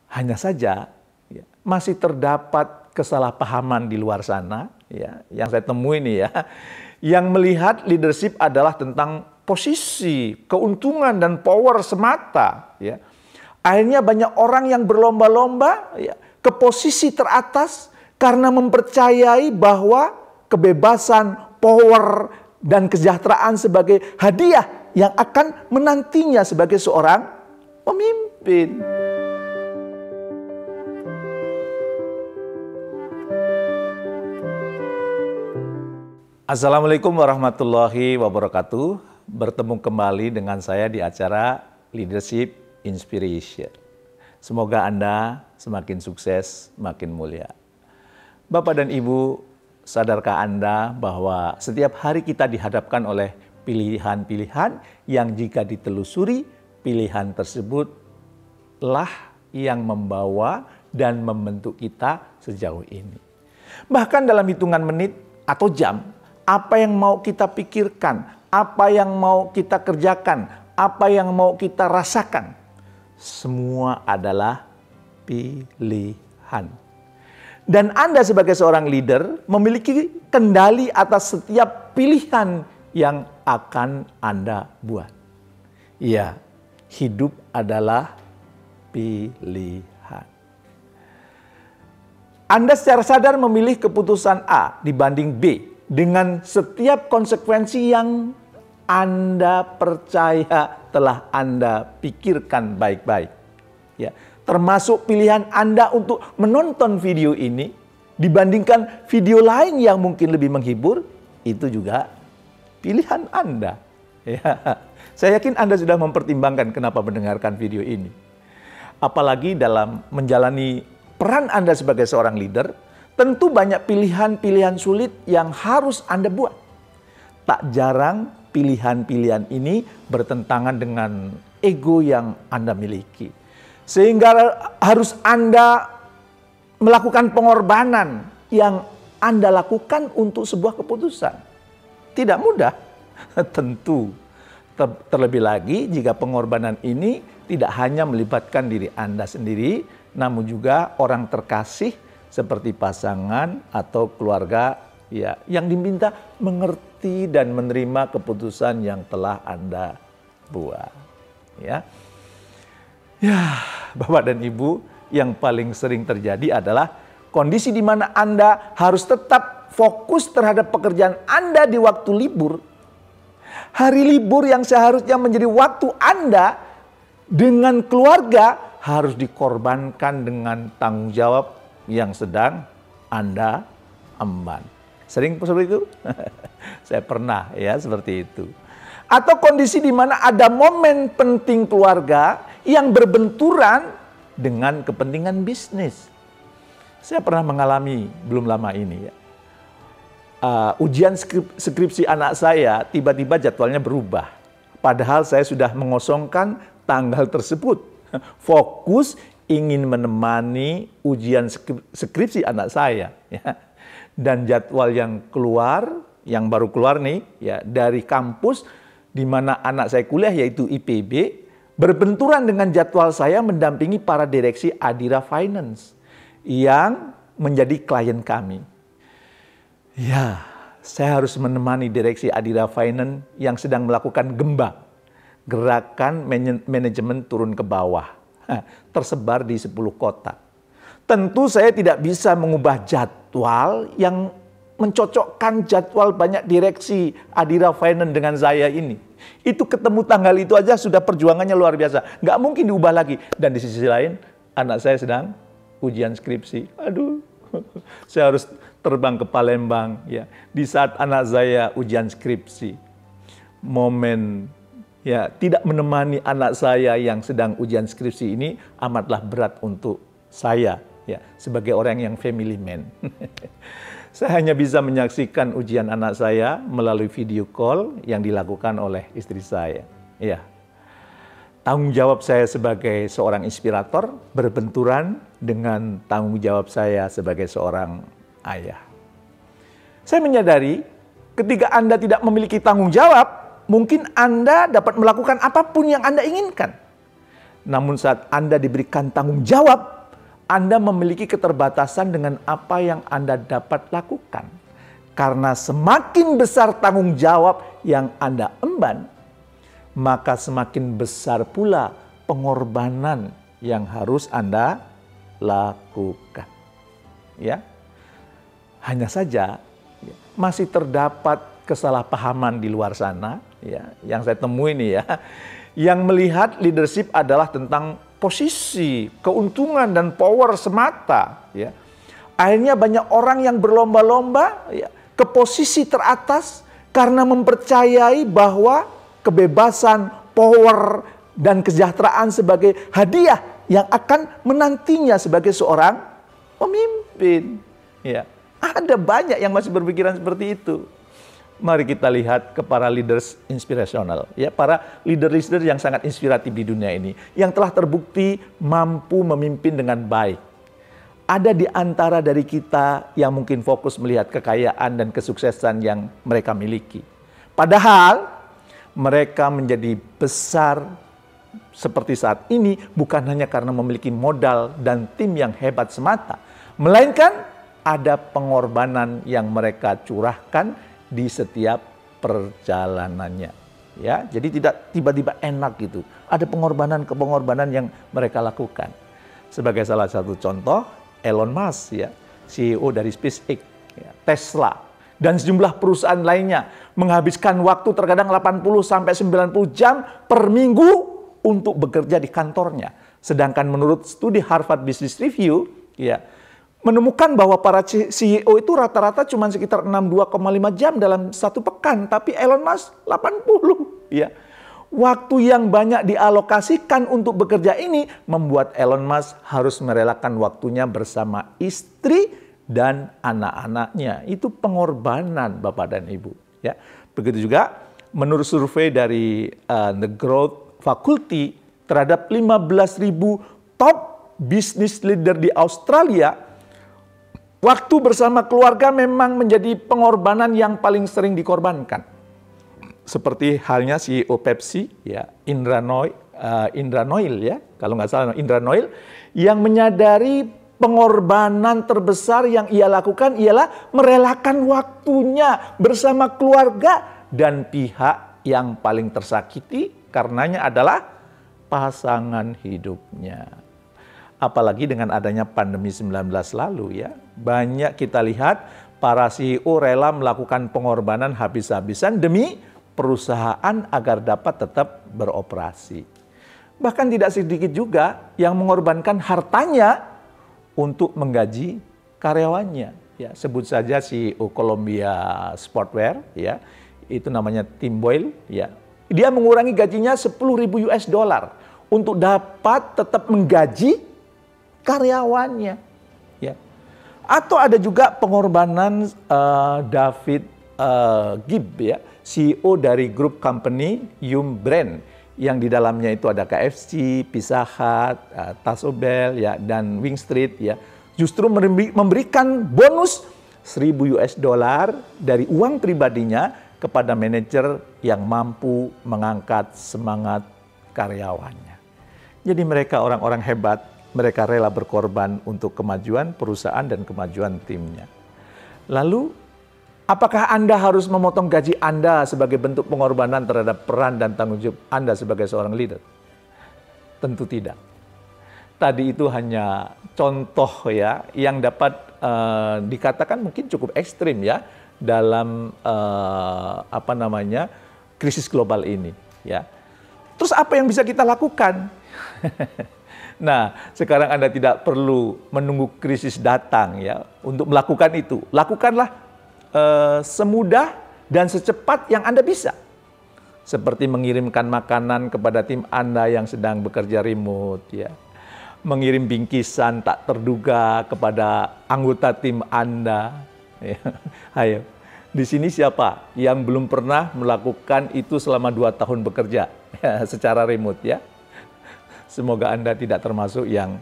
Hanya saja ya, masih terdapat kesalahpahaman di luar sana ya, yang saya temui nih ya, yang melihat leadership adalah tentang posisi, keuntungan dan power semata ya. Akhirnya banyak orang yang berlomba-lomba ya, ke posisi teratas karena mempercayai bahwa kebebasan, power dan kesejahteraan sebagai hadiah yang akan menantinya sebagai seorang pemimpin. Assalamualaikum warahmatullahi wabarakatuh. Bertemu kembali dengan saya di acara Leadership Inspiration. Semoga Anda semakin sukses, makin mulia. Bapak dan Ibu, sadarkah Anda bahwa setiap hari kita dihadapkan oleh pilihan-pilihan yang jika ditelusuri, pilihan tersebutlah yang membawa dan membentuk kita sejauh ini. Bahkan dalam hitungan menit atau jam, apa yang mau kita pikirkan, apa yang mau kita kerjakan, apa yang mau kita rasakan, semua adalah pilihan. Dan Anda sebagai seorang leader memiliki kendali atas setiap pilihan yang akan Anda buat. Ya, hidup adalah pilihan. Anda secara sadar memilih keputusan A dibanding B dengan setiap konsekuensi yang Anda percaya telah Anda pikirkan baik-baik. Ya, termasuk pilihan Anda untuk menonton video ini dibandingkan video lain yang mungkin lebih menghibur, itu juga pilihan Anda. Ya, saya yakin Anda sudah mempertimbangkan kenapa mendengarkan video ini. Apalagi dalam menjalani peran Anda sebagai seorang leader, tentu banyak pilihan-pilihan sulit yang harus Anda buat. Tak jarang pilihan-pilihan ini bertentangan dengan ego yang Anda miliki. Sehingga harus Anda melakukan pengorbanan yang Anda lakukan untuk sebuah keputusan. Tidak mudah, tentu. Terlebih lagi jika pengorbanan ini tidak hanya melibatkan diri Anda sendiri, namun juga orang terkasih seperti pasangan atau keluarga ya, yang diminta mengerti dan menerima keputusan yang telah Anda buat. Ya, Bapak dan Ibu, yang paling sering terjadi adalah kondisi di mana Anda harus tetap fokus terhadap pekerjaan Anda di waktu libur. Hari libur yang seharusnya menjadi waktu Anda dengan keluarga harus dikorbankan dengan tanggung jawab yang sedang Anda emban. Sering seperti itu? Saya pernah ya seperti itu. Atau kondisi di mana ada momen penting keluarga yang berbenturan dengan kepentingan bisnis. Saya pernah mengalami belum lama ini ya. Ujian skripsi anak saya tiba-tiba jadwalnya berubah. Padahal saya sudah mengosongkan tanggal tersebut. Fokus ingin menemani ujian skripsi anak saya ya. Dan jadwal yang keluar, yang baru keluar nih ya, dari kampus di mana anak saya kuliah yaitu IPB, berbenturan dengan jadwal saya mendampingi para direksi Adira Finance yang menjadi klien kami. Ya, saya harus menemani direksi Adira Finance yang sedang melakukan GEMBA, gerakan manajemen turun ke bawah, tersebar di 10 kota. Tentu saya tidak bisa mengubah jadwal yang mencocokkan jadwal banyak direksi Adira Finance dengan saya ini. Itu ketemu tanggal itu aja sudah perjuangannya luar biasa. Nggak mungkin diubah lagi. Dan di sisi lain, anak saya sedang ujian skripsi. Aduh, saya harus terbang ke Palembang ya. Di saat anak saya ujian skripsi. Momen ya, tidak menemani anak saya yang sedang ujian skripsi ini amatlah berat untuk saya ya, sebagai orang yang family man. Saya hanya bisa menyaksikan ujian anak saya melalui video call yang dilakukan oleh istri saya. Ya. Tanggung jawab saya sebagai seorang inspirator berbenturan dengan tanggung jawab saya sebagai seorang ayah. Saya menyadari ketika Anda tidak memiliki tanggung jawab, mungkin Anda dapat melakukan apapun yang Anda inginkan. Namun saat Anda diberikan tanggung jawab, Anda memiliki keterbatasan dengan apa yang Anda dapat lakukan. Karena semakin besar tanggung jawab yang Anda emban, maka semakin besar pula pengorbanan yang harus Anda lakukan. Ya. Hanya saja masih terdapat kesalahpahaman di luar sana, ya, yang saya temui nih ya, yang melihat leadership adalah tentang posisi, keuntungan dan power semata, ya. Akhirnya banyak orang yang berlomba-lomba, ya, ke posisi teratas karena mempercayai bahwa kebebasan, power dan kesejahteraan sebagai hadiah yang akan menantinya sebagai seorang pemimpin, ya. Ada banyak yang masih berpikiran seperti itu. Mari kita lihat ke para leaders inspirasional, ya, para leader-leader yang sangat inspiratif di dunia ini, yang telah terbukti mampu memimpin dengan baik. Ada di antara dari kita yang mungkin fokus melihat kekayaan dan kesuksesan yang mereka miliki. Padahal mereka menjadi besar seperti saat ini bukan hanya karena memiliki modal dan tim yang hebat semata, melainkan ada pengorbanan yang mereka curahkan di setiap perjalanannya, ya. Jadi tidak tiba-tiba enak gitu. Ada pengorbanan yang mereka lakukan. Sebagai salah satu contoh, Elon Musk, ya, CEO dari SpaceX, ya, Tesla, dan sejumlah perusahaan lainnya menghabiskan waktu terkadang 80 sampai 90 jam per minggu untuk bekerja di kantornya. Sedangkan menurut studi Harvard Business Review, ya, menemukan bahwa para CEO itu rata-rata cuma sekitar 62,5 jam dalam satu pekan, tapi Elon Musk 80, ya. Waktu yang banyak dialokasikan untuk bekerja ini membuat Elon Musk harus merelakan waktunya bersama istri dan anak-anaknya. Itu pengorbanan Bapak dan Ibu, ya. Begitu juga menurut survei dari The Growth Faculty terhadap 15.000 top business leader di Australia, waktu bersama keluarga memang menjadi pengorbanan yang paling sering dikorbankan. Seperti halnya CEO Pepsi, ya, Indra Nooyi, ya, kalau nggak salah Indra Nooyi, yang menyadari pengorbanan terbesar yang ia lakukan ialah merelakan waktunya bersama keluarga dan pihak yang paling tersakiti karenanya adalah pasangan hidupnya. Apalagi dengan adanya pandemi 19 lalu, ya. Banyak kita lihat para CEO rela melakukan pengorbanan habis-habisan demi perusahaan agar dapat tetap beroperasi. Bahkan tidak sedikit juga yang mengorbankan hartanya untuk menggaji karyawannya. Ya, sebut saja CEO Columbia Sportswear, ya, itu namanya Tim Boyle, ya. Dia mengurangi gajinya 10.000 US dollar untuk dapat tetap menggaji karyawannya, ya. Atau ada juga pengorbanan David Gibb, ya, CEO dari grup company Yum Brand, yang di dalamnya itu ada KFC, Pizza Hut, Taco Bell, ya, dan Wing Street, ya. Justru memberikan bonus 1.000 US dollar dari uang pribadinya kepada manajer yang mampu mengangkat semangat karyawannya. Jadi mereka orang-orang hebat. Mereka rela berkorban untuk kemajuan perusahaan dan kemajuan timnya. Lalu, apakah Anda harus memotong gaji Anda sebagai bentuk pengorbanan terhadap peran dan tanggung jawab Anda sebagai seorang leader? Tentu tidak. Tadi itu hanya contoh, ya, yang dapat dikatakan mungkin cukup ekstrim, ya, dalam krisis global ini, ya. Terus apa yang bisa kita lakukan? Nah, sekarang Anda tidak perlu menunggu krisis datang, ya, untuk melakukan itu. Lakukanlah semudah dan secepat yang Anda bisa. Seperti mengirimkan makanan kepada tim Anda yang sedang bekerja remote, ya. Mengirim bingkisan tak terduga kepada anggota tim Anda. Ya. Ayo, di sini siapa yang belum pernah melakukan itu selama 2 tahun bekerja, ya, secara remote, ya? Semoga Anda tidak termasuk yang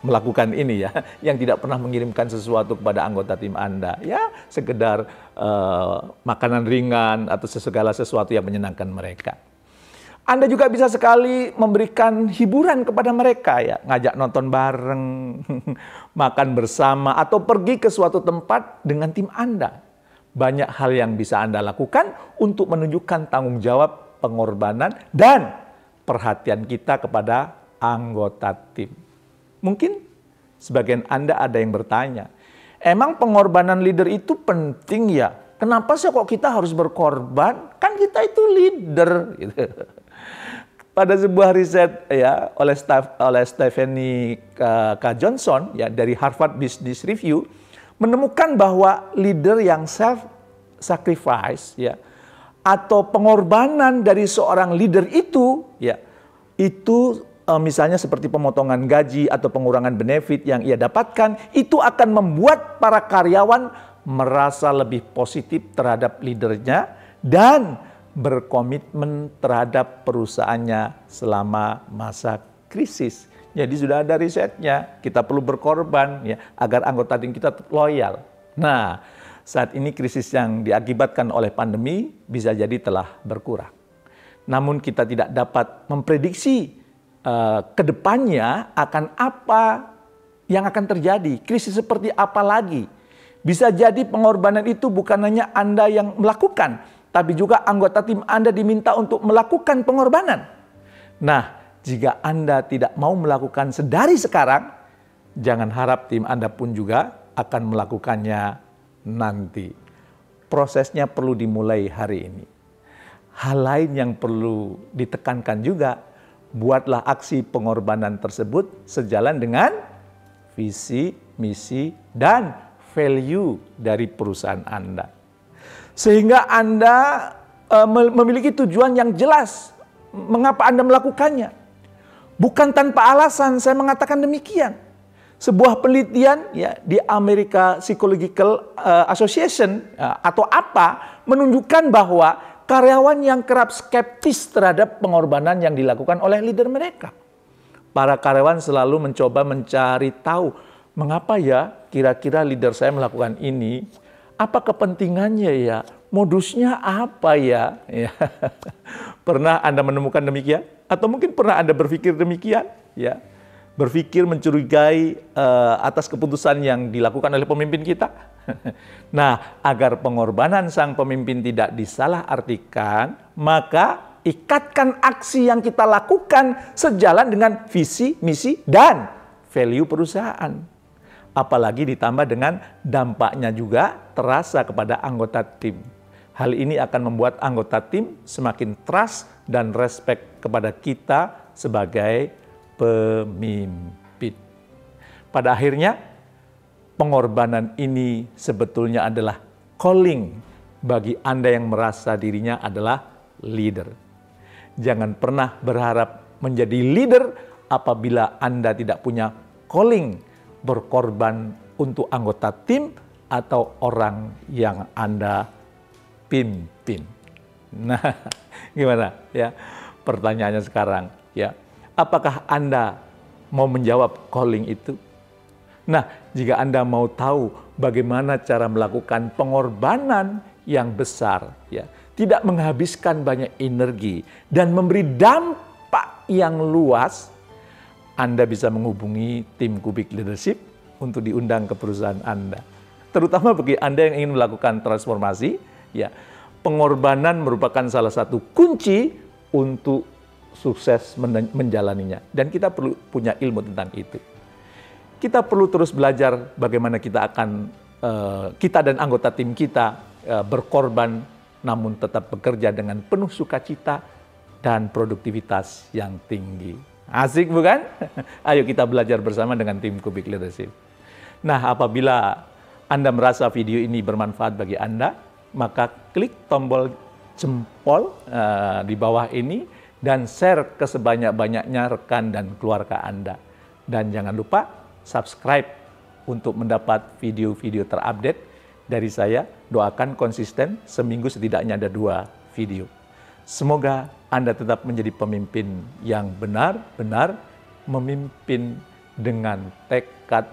melakukan ini, ya, yang tidak pernah mengirimkan sesuatu kepada anggota tim Anda, ya, sekedar makanan ringan atau segala sesuatu yang menyenangkan mereka. Anda juga bisa sekali memberikan hiburan kepada mereka ya, ngajak nonton bareng, makan bersama, atau pergi ke suatu tempat dengan tim Anda. Banyak hal yang bisa Anda lakukan untuk menunjukkan tanggung jawab, pengorbanan, dan perhatian kita kepada anggota tim. Mungkin sebagian Anda ada yang bertanya, emang pengorbanan leader itu penting ya? Kenapa sih kok kita harus berkorban? Kan kita itu leader. Gitu. Pada sebuah riset ya oleh Stephanie K. Johnson ya dari Harvard Business Review menemukan bahwa leader yang self-sacrifice ya atau pengorbanan dari seorang leader itu ya itu misalnya seperti pemotongan gaji atau pengurangan benefit yang ia dapatkan, itu akan membuat para karyawan merasa lebih positif terhadap leadernya dan berkomitmen terhadap perusahaannya selama masa krisis. Jadi sudah ada risetnya, kita perlu berkorban ya agar anggota tim kita loyal. Nah, saat ini krisis yang diakibatkan oleh pandemi bisa jadi telah berkurang. Namun kita tidak dapat memprediksi ke depannya akan apa yang akan terjadi, krisis seperti apa lagi. Bisa jadi pengorbanan itu bukan hanya Anda yang melakukan, tapi juga anggota tim Anda diminta untuk melakukan pengorbanan. Nah, jika Anda tidak mau melakukan sedari sekarang, jangan harap tim Anda pun juga akan melakukannya nanti. Prosesnya perlu dimulai hari ini. Hal lain yang perlu ditekankan juga, buatlah aksi pengorbanan tersebut sejalan dengan visi, misi, dan value dari perusahaan Anda. Sehingga Anda memiliki tujuan yang jelas mengapa Anda melakukannya. Bukan tanpa alasan saya mengatakan demikian. Sebuah penelitian ya di American Psychological Association atau APA menunjukkan bahwa karyawan yang kerap skeptis terhadap pengorbanan yang dilakukan oleh leader mereka. Para karyawan selalu mencoba mencari tahu, mengapa ya kira-kira leader saya melakukan ini? Apa kepentingannya ya? Modusnya apa ya? Ya. Pernah Anda menemukan demikian? Atau mungkin pernah Anda berpikir demikian? Ya. Berpikir mencurigai atas keputusan yang dilakukan oleh pemimpin kita? Nah, agar pengorbanan sang pemimpin tidak disalahartikan, maka ikatkan aksi yang kita lakukan sejalan dengan visi, misi, dan value perusahaan. Apalagi ditambah dengan dampaknya juga terasa kepada anggota tim. Hal ini akan membuat anggota tim semakin trust dan respect kepada kita sebagai pemimpin. Pada akhirnya, pengorbanan ini sebetulnya adalah calling bagi Anda yang merasa dirinya adalah leader. Jangan pernah berharap menjadi leader apabila Anda tidak punya calling berkorban untuk anggota tim atau orang yang Anda pimpin. Nah, gimana ya? Pertanyaannya sekarang ya, apakah Anda mau menjawab calling itu? Nah, jika Anda mau tahu bagaimana cara melakukan pengorbanan yang besar, ya, tidak menghabiskan banyak energi dan memberi dampak yang luas, Anda bisa menghubungi tim Kubik Leadership untuk diundang ke perusahaan Anda. Terutama bagi Anda yang ingin melakukan transformasi, ya, pengorbanan merupakan salah satu kunci untuk sukses menjalaninya. Dan kita perlu punya ilmu tentang itu. Kita perlu terus belajar bagaimana kita dan anggota tim kita berkorban, namun tetap bekerja dengan penuh sukacita dan produktivitas yang tinggi. Asik bukan? Ayo kita belajar bersama dengan tim Kubik Leadership. Nah, apabila Anda merasa video ini bermanfaat bagi Anda, maka klik tombol jempol di bawah ini dan share ke sebanyak-banyaknya rekan dan keluarga Anda. Dan jangan lupa subscribe untuk mendapat video-video terupdate dari saya. Doakan konsisten, seminggu setidaknya ada 2 video. Semoga Anda tetap menjadi pemimpin yang benar-benar memimpin dengan tekad,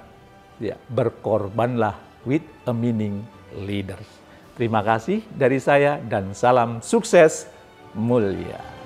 ya, berkorbanlah with a meaning leaders. Terima kasih dari saya dan salam sukses mulia.